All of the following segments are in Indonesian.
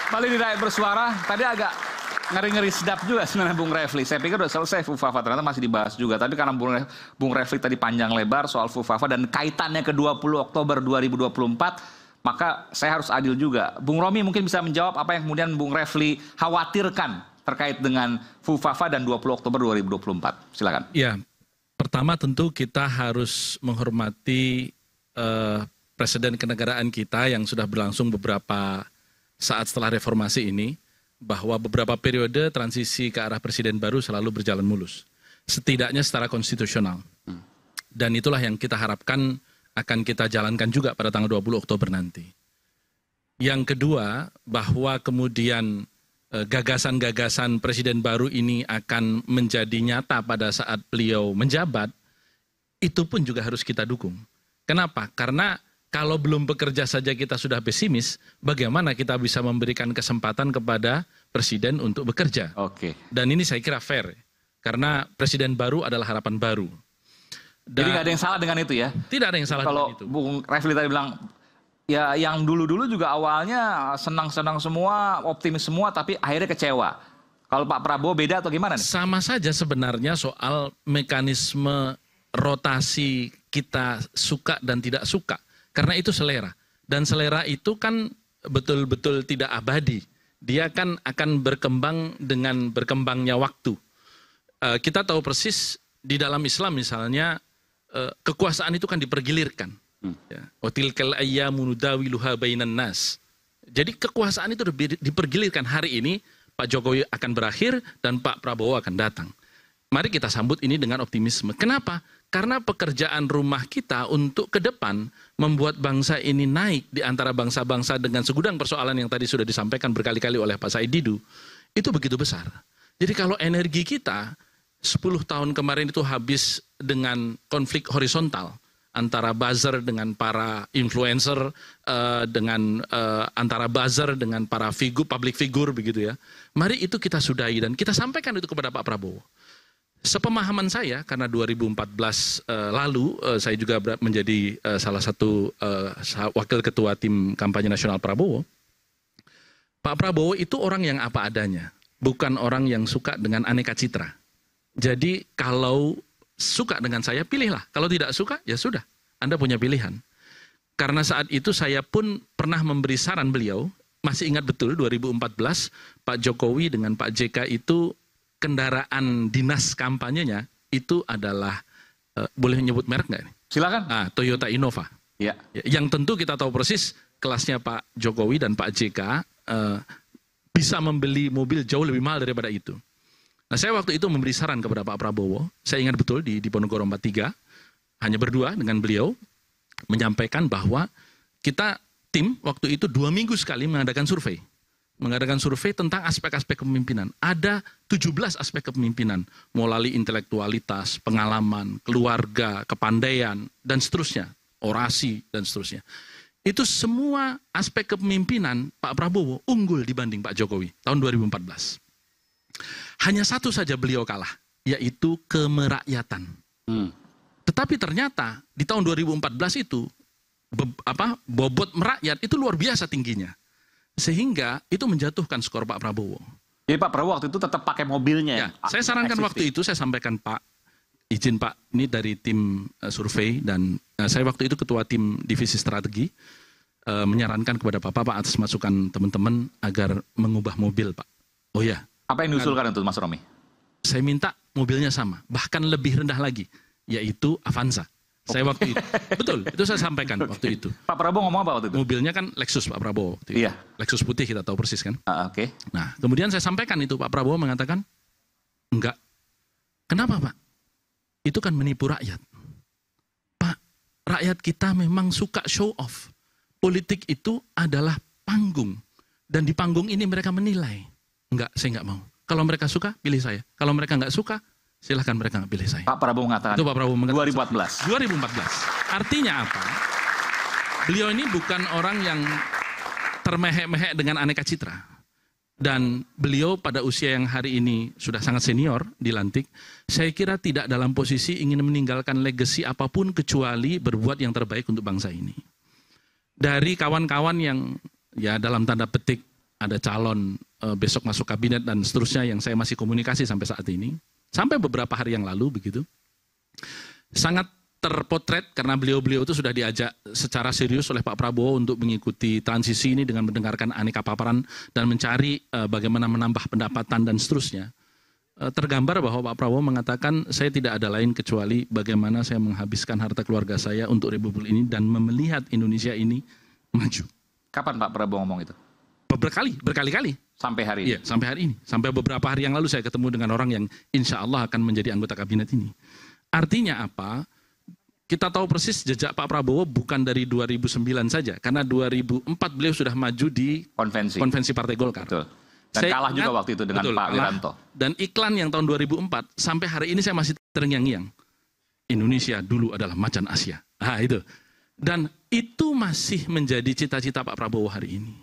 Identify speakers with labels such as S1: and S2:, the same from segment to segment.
S1: Kembali di Rakyat Bersuara, tadi agak ngeri-ngeri sedap juga sebenarnya Bung Refli. Saya pikir udah selesai FUFAFA, ternyata masih dibahas juga. Tapi karena Bung Refli tadi panjang lebar soal FUFAFA dan kaitannya ke 20 Oktober 2024, maka saya harus adil juga. Bung Romi mungkin bisa menjawab apa yang kemudian Bung Refli khawatirkan terkait dengan FUFAFA dan 20 Oktober 2024. Silakan.
S2: Ya, pertama tentu kita harus menghormati presiden kenegaraan kita yang sudah berlangsung beberapa saat setelah reformasi ini, bahwa beberapa periode transisi ke arah presiden baru selalu berjalan mulus. Setidaknya secara konstitusional. Dan itulah yang kita harapkan akan kita jalankan juga pada tanggal 20 Oktober nanti. Yang kedua, bahwa kemudian gagasan-gagasan presiden baru ini akan menjadi nyata pada saat beliau menjabat, itu pun juga harus kita dukung. Kenapa? Karena kalau belum bekerja saja kita sudah pesimis, bagaimana kita bisa memberikan kesempatan kepada presiden untuk bekerja?
S1: Oke.
S2: Dan ini saya kira fair, karena presiden baru adalah harapan baru.
S1: Jadi nggak ada yang salah dengan itu ya?
S2: Tidak ada yang salah dengan itu.
S1: Kalau Bung Refli tadi bilang, ya yang dulu-dulu juga awalnya senang-senang semua, optimis semua, tapi akhirnya kecewa. Kalau Pak Prabowo beda atau gimana nih?
S2: Sama saja sebenarnya soal mekanisme rotasi kita suka dan tidak suka. Karena itu selera. Dan selera itu kan betul-betul tidak abadi. Dia kan akan berkembang dengan berkembangnya waktu. Kita tahu persis di dalam Islam misalnya, kekuasaan itu kan dipergilirkan. Watilkal ayyamu nudawiluha bainan nas. Jadi kekuasaan itu dipergilirkan. Hari ini Pak Jokowi akan berakhir dan Pak Prabowo akan datang. Mari kita sambut ini dengan optimisme. Kenapa? Karena pekerjaan rumah kita untuk ke depan membuat bangsa ini naik di antara bangsa-bangsa dengan segudang persoalan yang tadi sudah disampaikan berkali-kali oleh Pak Said Didu, itu begitu besar. Jadi kalau energi kita 10 tahun kemarin itu habis dengan konflik horizontal antara buzzer dengan para influencer, dengan antara buzzer dengan para public figure begitu ya. Mari itu kita sudahi dan kita sampaikan itu kepada Pak Prabowo. Sepemahaman saya, karena 2014 lalu saya juga menjadi salah satu wakil ketua tim kampanye nasional Prabowo. Pak Prabowo itu orang yang apa adanya, bukan orang yang suka dengan aneka citra. Jadi kalau suka dengan saya, pilihlah. Kalau tidak suka, ya sudah, Anda punya pilihan. Karena saat itu saya pun pernah memberi saran beliau, masih ingat betul 2014, Pak Jokowi dengan Pak JK itu kendaraan dinas kampanyenya itu adalah, boleh nyebut merek nggak ini?
S1: Silakan.
S2: Toyota Innova.
S1: Ya.
S2: Yang tentu kita tahu persis kelasnya Pak Jokowi dan Pak JK bisa membeli mobil jauh lebih mahal daripada itu. Nah saya waktu itu memberi saran kepada Pak Prabowo, saya ingat betul di Ponorogo 43, hanya berdua dengan beliau, menyampaikan bahwa kita tim waktu itu 2 minggu sekali mengadakan survei tentang aspek-aspek kepemimpinan. Ada 17 aspek kepemimpinan, melalui intelektualitas, pengalaman, keluarga, kepandaian, dan seterusnya, orasi, dan seterusnya. Itu semua aspek kepemimpinan Pak Prabowo unggul dibanding Pak Jokowi tahun 2014. Hanya satu saja beliau kalah, yaitu kemerakyatan. Tetapi ternyata di tahun 2014 itu, bobot merakyat itu luar biasa tingginya. Sehingga itu menjatuhkan skor Pak Prabowo.
S1: Jadi Pak Prabowo waktu itu tetap pakai mobilnya.
S2: Ya, saya sarankan waktu itu, saya sampaikan Pak, izin Pak, ini dari tim survei dan saya waktu itu ketua tim divisi strategi, menyarankan kepada Pak atas masukan teman-teman agar mengubah mobil Pak. Oh ya.
S1: Apa yang diusulkan itu Mas Romi?
S2: Saya minta mobilnya sama, bahkan lebih rendah lagi, yaitu Avanza. Saya waktu itu, betul, itu saya sampaikan waktu itu.
S1: Pak Prabowo ngomong apa waktu itu?
S2: Mobilnya kan Lexus Pak Prabowo waktu itu.
S1: Iya.
S2: Lexus putih kita tahu persis kan.
S1: Oke.
S2: Nah, kemudian saya sampaikan itu, Pak Prabowo mengatakan, enggak. Kenapa Pak? Itu kan menipu rakyat. Pak, rakyat kita memang suka show off. Politik itu adalah panggung. Dan di panggung ini mereka menilai. Enggak, saya enggak mau. Kalau mereka suka, pilih saya. Kalau mereka enggak suka, silahkan mereka nggak pilih saya.
S1: Pak Prabowo mengatakan.
S2: Itu Pak Prabowo mengatakan.
S1: 2014.
S2: Artinya apa? Beliau ini bukan orang yang termehek-mehek dengan aneka citra. Dan beliau pada usia yang hari ini sudah sangat senior, dilantik, saya kira tidak dalam posisi ingin meninggalkan legacy apapun kecuali berbuat yang terbaik untuk bangsa ini. Dari kawan-kawan yang ya dalam tanda petik ada calon besok masuk kabinet dan seterusnya yang saya masih komunikasi sampai saat ini. Sampai beberapa hari yang lalu begitu. Sangat terpotret karena beliau-beliau itu sudah diajak secara serius oleh Pak Prabowo untuk mengikuti transisi ini dengan mendengarkan aneka paparan dan mencari bagaimana menambah pendapatan dan seterusnya. Tergambar bahwa Pak Prabowo mengatakan saya tidak ada lain kecuali bagaimana saya menghabiskan harta keluarga saya untuk Republik ini dan melihat Indonesia ini maju.
S1: Kapan Pak Prabowo ngomong itu?
S2: Berkali-kali.
S1: Sampai hari ini?
S2: Iya, sampai hari ini. Sampai beberapa hari yang lalu saya ketemu dengan orang yang insya Allah akan menjadi anggota kabinet ini. Artinya apa? Kita tahu persis jejak Pak Prabowo bukan dari 2009 saja. Karena 2004 beliau sudah maju di konvensi Partai Golkar.
S1: Betul. Dan kalah juga waktu itu dengan Pak Wiranto.
S2: Dan iklan yang tahun 2004, sampai hari ini saya masih terngiang-ngiang. Indonesia dulu adalah macan Asia. Nah itu. Dan itu masih menjadi cita-cita Pak Prabowo hari ini.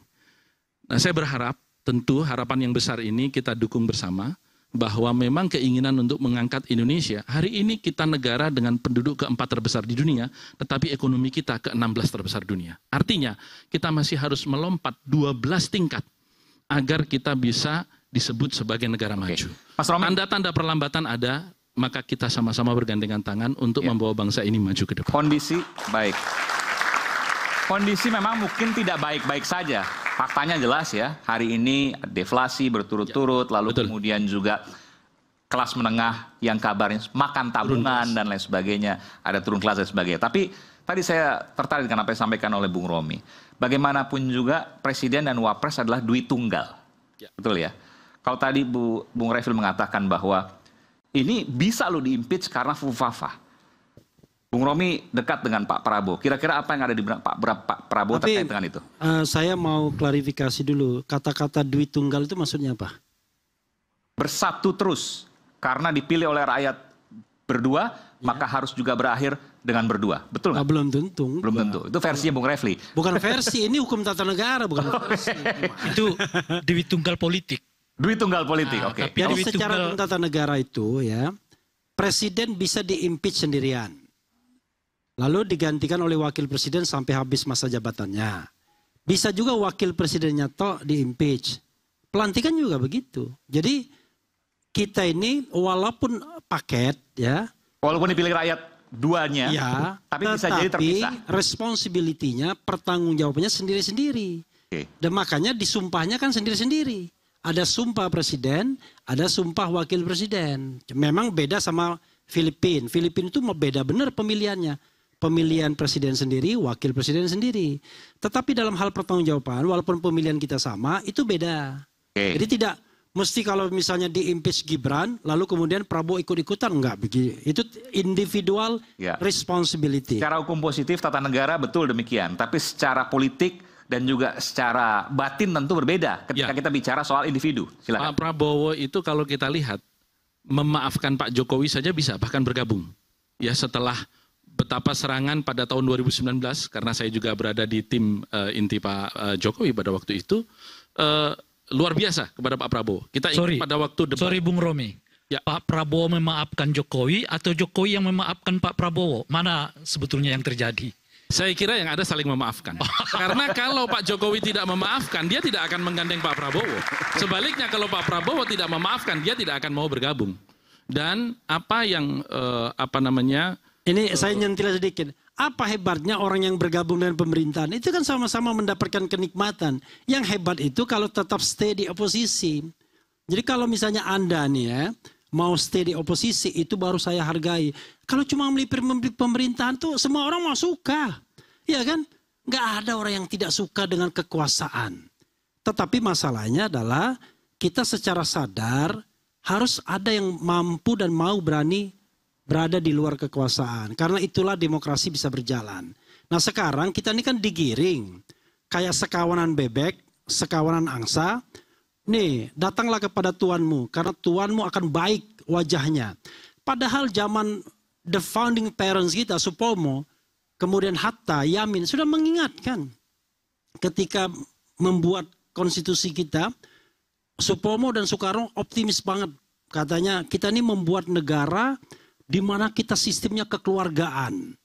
S2: Nah saya berharap, tentu harapan yang besar ini kita dukung bersama, bahwa memang keinginan untuk mengangkat Indonesia, hari ini kita negara dengan penduduk keempat terbesar di dunia, tetapi ekonomi kita ke-16 terbesar dunia. Artinya, kita masih harus melompat 12 tingkat, agar kita bisa disebut sebagai negara maju. Tanda-tanda perlambatan ada, maka kita sama-sama bergandengan tangan untuk membawa bangsa ini maju ke depan.
S1: Kondisi baik. Kondisi memang mungkin tidak baik-baik saja. Faktanya jelas ya, hari ini deflasi berturut-turut, lalu kemudian juga kelas menengah yang kabarnya makan tabungan dan lain sebagainya, ada turun kelas dan sebagainya. Tapi tadi saya tertarik dengan apa yang disampaikan oleh Bung Romi. Bagaimanapun juga Presiden dan Wapres adalah duit tunggal. Betul ya? Kalau tadi Bung Refil mengatakan bahwa ini bisa lo di-impeach karena fufafa. Bung Romi dekat dengan Pak Prabowo. Kira-kira apa yang ada di Pak Prabowo terkait dengan itu?
S3: Saya mau klarifikasi dulu. Kata-kata duit tunggal itu maksudnya apa?
S1: Bersatu terus. Karena dipilih oleh rakyat berdua, maka harus juga berakhir dengan berdua. Betul nggak?
S3: Belum tentu.
S1: Belum tentu. Itu versinya Bung Refli.
S3: Bukan versi, ini hukum tata negara, bukan versi.
S4: Itu duit tunggal politik.
S1: Duit tunggal politik, oke.
S3: Jadi secara hukum tata negara itu ya, Presiden bisa di-impeach sendirian. Lalu digantikan oleh wakil presiden sampai habis masa jabatannya. Bisa juga wakil presidennya toh di-impeach. Pelantikan juga begitu. Jadi kita ini walaupun paket ya.
S1: Walaupun dipilih rakyat duanya,
S3: ya,
S1: tapi bisa jadi terpisah.
S3: Responsibility-nya, pertanggungjawabannya sendiri-sendiri. Dan makanya disumpahnya kan sendiri-sendiri. Ada sumpah presiden, ada sumpah wakil presiden. Memang beda sama Filipina. Filipina itu beda benar pemilihannya. Pemilihan presiden sendiri, wakil presiden sendiri. Tetapi dalam hal pertanggungjawaban, walaupun pemilihan kita sama, itu beda. Jadi tidak mesti kalau misalnya di-impeach Gibran, lalu kemudian Prabowo ikut-ikutan. Enggak begitu. Itu individual responsibility.
S1: Secara hukum positif tata negara betul demikian. Tapi secara politik dan juga secara batin tentu berbeda ketika kita bicara soal individu. Silakan.
S2: Pak Prabowo itu kalau kita lihat, memaafkan Pak Jokowi saja bisa, bahkan bergabung. Ya setelah betapa serangan pada tahun 2019, karena saya juga berada di tim inti Pak Jokowi pada waktu itu, luar biasa kepada Pak Prabowo. Kita ingat pada waktu debat.
S4: Sorry Bung Romi, Pak Prabowo memaafkan Jokowi atau Jokowi yang memaafkan Pak Prabowo? Mana sebetulnya yang terjadi?
S2: Saya kira yang ada saling memaafkan. Karena kalau Pak Jokowi tidak memaafkan, dia tidak akan menggandeng Pak Prabowo. Sebaliknya kalau Pak Prabowo tidak memaafkan, dia tidak akan mau bergabung. Dan apa yang
S3: ini saya nyentil sedikit. Apa hebatnya orang yang bergabung dengan pemerintahan? Itu kan sama-sama mendapatkan kenikmatan. Yang hebat itu kalau tetap stay di oposisi. Jadi kalau misalnya Anda nih ya, mau stay di oposisi, itu baru saya hargai. Kalau cuma melipir pemerintahan tuh semua orang mau suka. Ya kan? Nggak ada orang yang tidak suka dengan kekuasaan. Tetapi masalahnya adalah kita secara sadar harus ada yang mampu dan mau berani berada di luar kekuasaan. Karena itulah demokrasi bisa berjalan. Nah sekarang kita ini kan digiring. Kayak sekawanan bebek, sekawanan angsa. Nih datanglah kepada tuanmu. Karena tuanmu akan baik wajahnya. Padahal zaman the founding parents kita, Supomo, kemudian Hatta, Yamin, sudah mengingatkan. Ketika membuat konstitusi kita, Supomo dan Soekarno optimis banget. Katanya kita ini membuat negara di mana kita sistemnya kekeluargaan.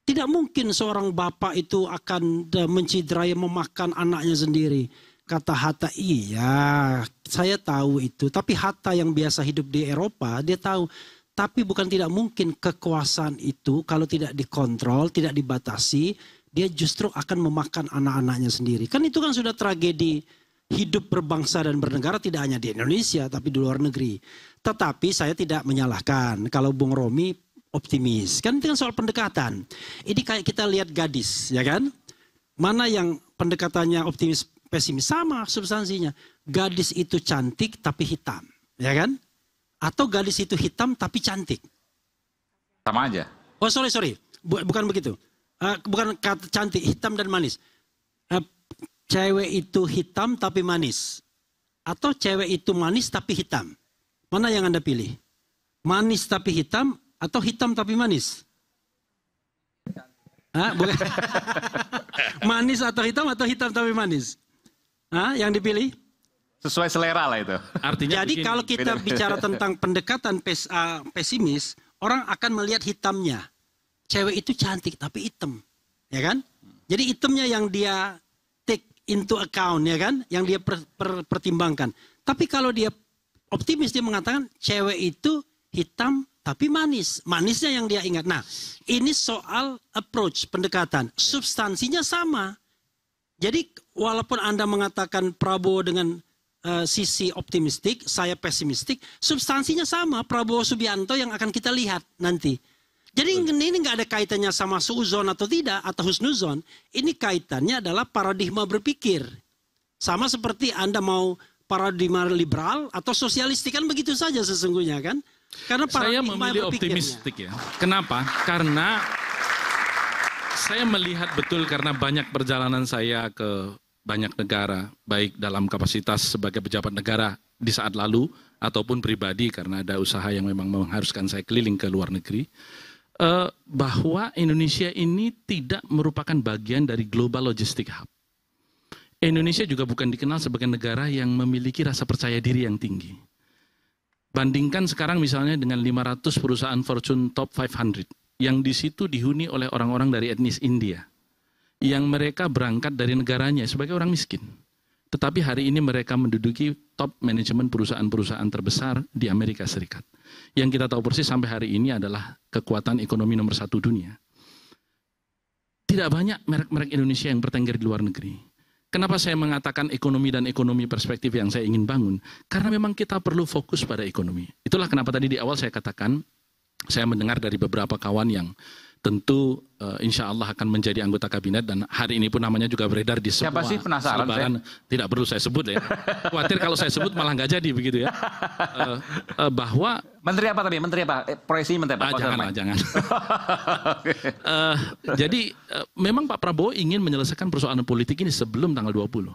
S3: Tidak mungkin seorang bapak itu akan mencidrai, memakan anaknya sendiri. kata Hatta, iya, saya tahu itu. Tapi Hatta yang biasa hidup di Eropa, dia tahu. Tapi bukan tidak mungkin kekuasaan itu kalau tidak dikontrol, tidak dibatasi, dia justru akan memakan anak-anaknya sendiri. Kan itu kan sudah tragedi hidup berbangsa dan bernegara tidak hanya di Indonesia, tapi di luar negeri. Tetapi saya tidak menyalahkan kalau Bung Romi optimis. Kan itu kan soal pendekatan. Ini kayak kita lihat gadis, ya kan? Mana yang pendekatannya optimis, pesimis, sama substansinya. Gadis itu cantik tapi hitam, ya kan? Atau gadis itu hitam tapi cantik.
S1: Sama aja.
S3: Oh sorry. Bukan begitu. Bukan kata cantik, hitam dan manis. Cewek itu hitam tapi manis. Atau cewek itu manis tapi hitam. Mana yang Anda pilih? Manis tapi hitam atau hitam tapi manis? Bukan. Manis atau hitam tapi manis? Yang dipilih?
S1: Sesuai selera lah itu.
S2: Artinya
S3: jadi
S2: begini,
S3: kalau kita bicara tentang pendekatan pesimis, orang akan melihat hitamnya. Cewek itu cantik tapi hitam, ya kan? Jadi hitamnya yang dia take into account, ya kan? Yang dia pertimbangkan. Tapi kalau dia optimis, dia mengatakan cewek itu hitam tapi manis. Manisnya yang dia ingat. Nah, ini soal approach, pendekatan. Substansinya sama. Jadi walaupun Anda mengatakan Prabowo dengan sisi optimistik, saya pesimistik, substansinya sama. Prabowo Subianto yang akan kita lihat nanti. Jadi ini nggak ada kaitannya sama suuzon atau tidak, atau husnuzon. Ini kaitannya adalah paradigma berpikir. Sama seperti Anda mau paradigma liberal atau sosialistik, kan begitu saja sesungguhnya kan. Karena
S2: saya memilih optimistik ya. Kenapa? Karena saya melihat betul karena banyak perjalanan saya ke banyak negara, baik dalam kapasitas sebagai pejabat negara di saat lalu, ataupun pribadi karena ada usaha yang memang mengharuskan saya keliling ke luar negeri, bahwa Indonesia ini tidak merupakan bagian dari global logistic hub. Indonesia juga bukan dikenal sebagai negara yang memiliki rasa percaya diri yang tinggi. Bandingkan sekarang misalnya dengan 500 perusahaan Fortune Top 500, yang di situ dihuni oleh orang-orang dari etnis India, yang mereka berangkat dari negaranya sebagai orang miskin. Tetapi hari ini mereka menduduki top manajemen perusahaan-perusahaan terbesar di Amerika Serikat. Yang kita tahu persis sampai hari ini adalah kekuatan ekonomi nomor 1 dunia. Tidak banyak merek-merek Indonesia yang bertengger di luar negeri. Kenapa saya mengatakan ekonomi dan ekonomi perspektif yang saya ingin bangun? Karena memang kita perlu fokus pada ekonomi. Itulah kenapa tadi di awal saya katakan, saya mendengar dari beberapa kawan yang tentu insya Allah akan menjadi anggota kabinet dan hari ini pun namanya juga beredar di semua.
S1: Siapa sih, penasaran
S2: selebaran. Tidak perlu saya sebut ya. Khawatir kalau saya sebut malah nggak jadi begitu ya. Bahwa
S1: Menteri apa tadi? Menteri apa? Proyeksinya menteri apa?
S2: Jangan. Jadi memang Pak Prabowo ingin menyelesaikan persoalan politik ini sebelum tanggal 20.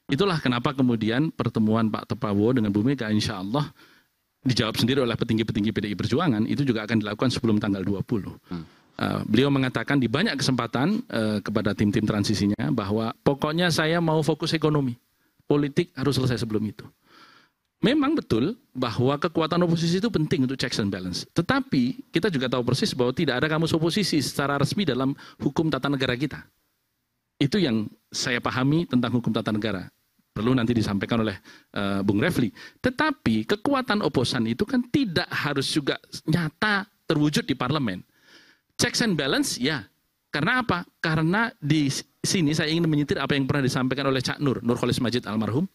S2: Itulah kenapa kemudian pertemuan Pak Prabowo dengan Bu Mega insya Allah dijawab sendiri oleh petinggi-petinggi PDI Perjuangan itu juga akan dilakukan sebelum tanggal 20. Beliau mengatakan di banyak kesempatan kepada tim-tim transisinya bahwa pokoknya saya mau fokus ekonomi. Politik harus selesai sebelum itu. Memang betul bahwa kekuatan oposisi itu penting untuk checks and balance. Tetapi kita juga tahu persis bahwa tidak ada kamus oposisi secara resmi dalam hukum tata negara kita. Itu yang saya pahami tentang hukum tata negara. Perlu nanti disampaikan oleh Bung Refli. Tetapi kekuatan oposan itu kan tidak harus juga nyata terwujud di parlemen. Checks and balance ya. Karena apa? Karena di sini saya ingin menyetir apa yang pernah disampaikan oleh Cak Nurholis Majid almarhum.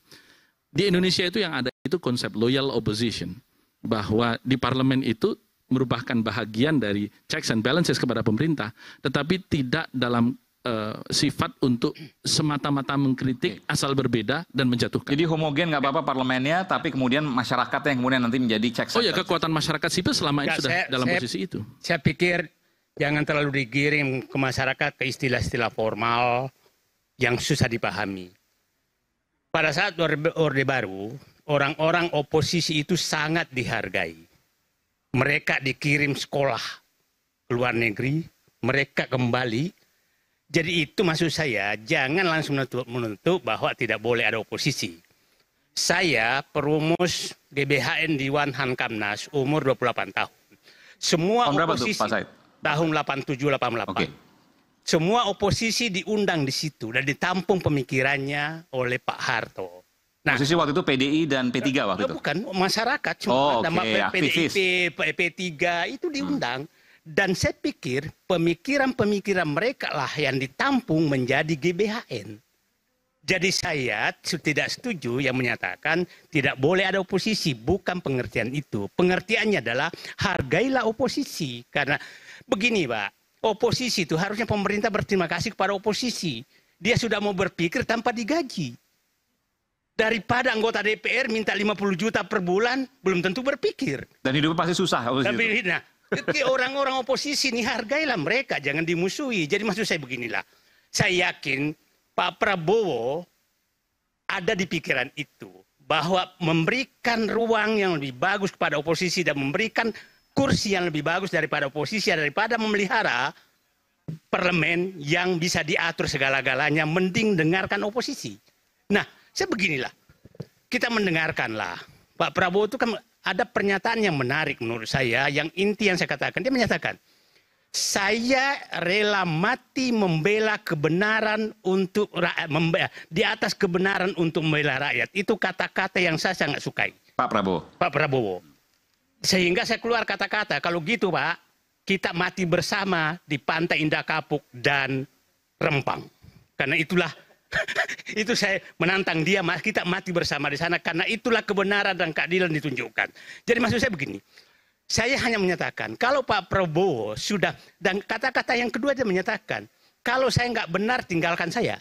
S2: Di Indonesia itu yang ada itu konsep loyal opposition. Bahwa di parlemen itu merupakan bahagian dari checks and balances kepada pemerintah. Tetapi tidak dalam sifat untuk semata-mata mengkritik asal berbeda dan menjatuhkan.
S1: Jadi homogen nggak apa-apa parlemennya, tapi kemudian masyarakatnya yang kemudian nanti menjadi checks.
S2: Oh ya, kekuatan masyarakat sipil selama ini sudah dalam posisi itu.
S5: Saya pikir jangan terlalu digiring ke masyarakat ke istilah-istilah formal yang susah dipahami. Pada saat Orde Baru, orang-orang oposisi itu sangat dihargai. Mereka dikirim sekolah ke luar negeri, mereka kembali. Jadi itu maksud saya, jangan langsung menuntut bahwa tidak boleh ada oposisi. Saya perumus GBHN Dewan Hamkamnas umur 28 tahun. Semua
S1: Tahun berapa
S5: oposisi
S1: tuh, Pak Said?
S5: tahun 87-88.
S1: Oke.
S5: semua oposisi diundang di situ dan ditampung pemikirannya oleh Pak Harto. Nah,
S1: posisi waktu itu PDI dan P3 waktu itu?
S5: Bukan, masyarakat. Cuma nama
S1: aktivis.
S5: PDIP, P3 itu diundang. Dan saya pikir pemikiran-pemikiran mereka lah yang ditampung menjadi GBHN. Jadi saya tidak setuju yang menyatakan tidak boleh ada oposisi. Bukan pengertian itu. Pengertiannya adalah hargailah oposisi. Karena begini Pak, oposisi itu harusnya pemerintah berterima kasih kepada oposisi. Dia sudah mau berpikir tanpa digaji. Daripada anggota DPR minta 50 juta per bulan, belum tentu berpikir.
S1: Dan hidupnya pasti susah.
S5: Tapi nah, orang-orang oposisi ini hargailah mereka, jangan dimusuhi. Jadi maksud saya beginilah. Saya yakin Pak Prabowo ada di pikiran itu. Bahwa memberikan ruang yang lebih bagus kepada oposisi dan memberikan kursi yang lebih bagus daripada oposisi, daripada memelihara parlemen yang bisa diatur segala-galanya, mending dengarkan oposisi. Nah, saya beginilah, kita mendengarkanlah. Pak Prabowo itu kan ada pernyataan yang menarik menurut saya, yang inti yang saya katakan. Dia menyatakan, saya rela mati membela kebenaran untuk di atas kebenaran untuk membela rakyat. Itu kata-kata yang saya sangat sukai.
S1: Pak Prabowo.
S5: Pak Prabowo. Sehingga saya keluar kata-kata, kalau gitu Pak, kita mati bersama di Pantai Indah Kapuk dan Rempang. Karena itulah itu saya menantang dia, kita mati bersama di sana karena itulah kebenaran dan keadilan ditunjukkan. Jadi maksud saya begini, saya hanya menyatakan kalau Pak Prabowo sudah, dan kata-kata yang kedua dia menyatakan kalau saya nggak benar tinggalkan saya,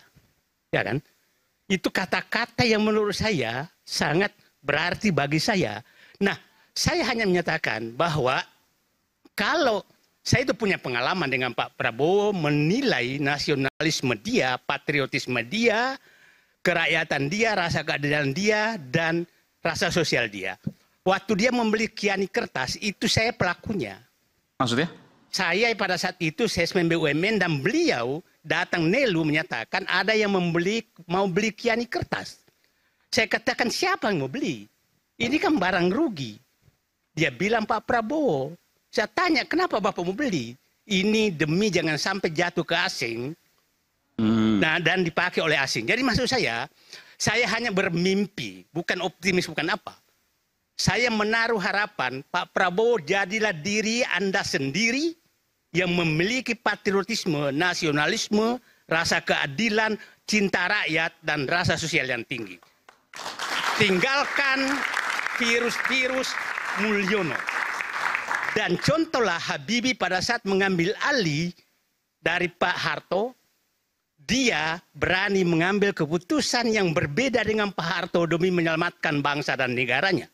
S5: ya kan? Itu kata-kata yang menurut saya sangat berarti bagi saya. Nah, saya hanya menyatakan bahwa kalau saya itu punya pengalaman dengan Pak Prabowo menilai nasionalisme dia, patriotisme dia, kerakyatan dia, rasa keadilan dia, dan rasa sosial dia. Waktu dia membeli Kiani Kertas, itu saya pelakunya.
S1: Maksudnya?
S5: Saya pada saat itu Sesmen BUMN dan beliau datang Nelu menyatakan ada yang mau beli Kiani Kertas. Saya katakan siapa yang mau beli? Ini kan barang rugi. Dia bilang Pak Prabowo. Saya tanya, kenapa Bapak mau beli? Ini demi jangan sampai jatuh ke asing. Nah, dan dipakai oleh asing. Jadi maksud saya hanya bermimpi, bukan optimis, bukan apa. Saya menaruh harapan, Pak Prabowo jadilah diri Anda sendiri yang memiliki patriotisme, nasionalisme, rasa keadilan, cinta rakyat, dan rasa sosial yang tinggi. Tinggalkan virus-virus Mulyono. Dan contohlah Habibie pada saat mengambil alih dari Pak Harto, dia berani mengambil keputusan yang berbeda dengan Pak Harto demi menyelamatkan bangsa dan negaranya.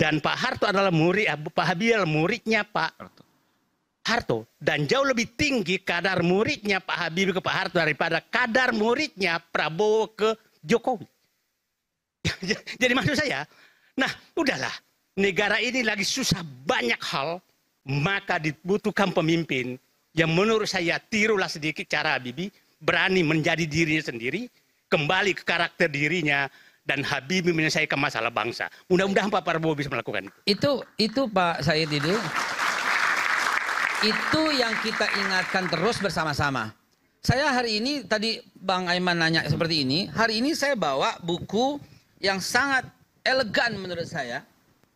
S5: Dan Pak Harto adalah Pak Habibie adalah muridnya Pak Harto. Dan jauh lebih tinggi kadar muridnya Pak Habibie ke Pak Harto daripada kadar muridnya Prabowo ke Jokowi. Jadi maksud saya, nah udahlah. Negara ini lagi susah banyak hal, maka dibutuhkan pemimpin yang menurut saya tirulah sedikit cara Habibie, berani menjadi dirinya sendiri, kembali ke karakter dirinya, dan Habibie menyelesaikan masalah bangsa. Mudah-mudahan Pak Prabowo bisa melakukan itu.
S6: Itu Pak Said Didu, itu yang kita ingatkan terus bersama-sama. Saya hari ini, tadi Bang Aiman nanya seperti ini, hari ini saya bawa buku yang sangat elegan menurut saya,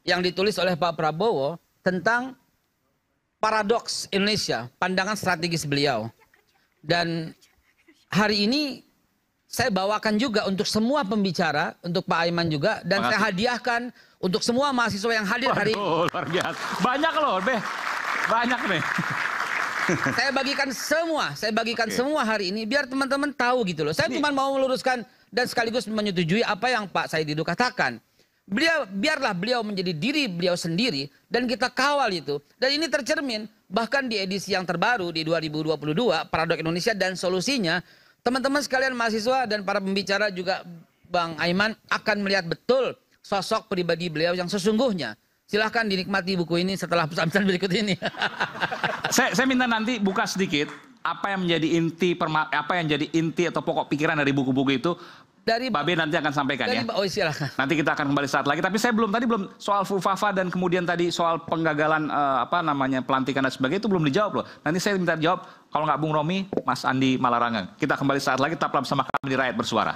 S6: yang ditulis oleh Pak Prabowo tentang paradoks Indonesia, pandangan strategis beliau. Dan hari ini saya bawakan juga untuk semua pembicara, untuk Pak Aiman juga, dan saya hadiahkan untuk semua mahasiswa yang hadir hari ini.
S1: Luar biasa. Banyak loh, Beh. Banyak nih.
S6: Saya bagikan semua hari ini biar teman-teman tahu gitu loh. Saya cuma mau meluruskan dan sekaligus menyetujui apa yang Pak Said Didu katakan. Biarlah beliau menjadi diri beliau sendiri dan kita kawal itu. Dan ini tercermin bahkan di edisi yang terbaru di 2022 Paradoks Indonesia dan Solusinya. Teman-teman sekalian mahasiswa dan para pembicara juga Bang Aiman akan melihat betul sosok pribadi beliau yang sesungguhnya. Silahkan dinikmati buku ini setelah pesan-pesan berikut ini.
S1: Saya minta nanti buka sedikit apa yang menjadi inti atau pokok pikiran dari buku-buku itu.
S6: dari
S1: Babe nanti akan sampaikan ya.
S6: oh silakan.
S1: Nanti kita akan kembali saat lagi. Tapi saya belum soal Fufafa dan kemudian tadi soal penggagalan pelantikan dan sebagainya itu belum dijawab loh. Nanti saya minta jawab kalau nggak Bung Romi, Mas Andi Malarangang. Kita kembali saat lagi. Tetaplah bersama kami di Rakyat Bersuara.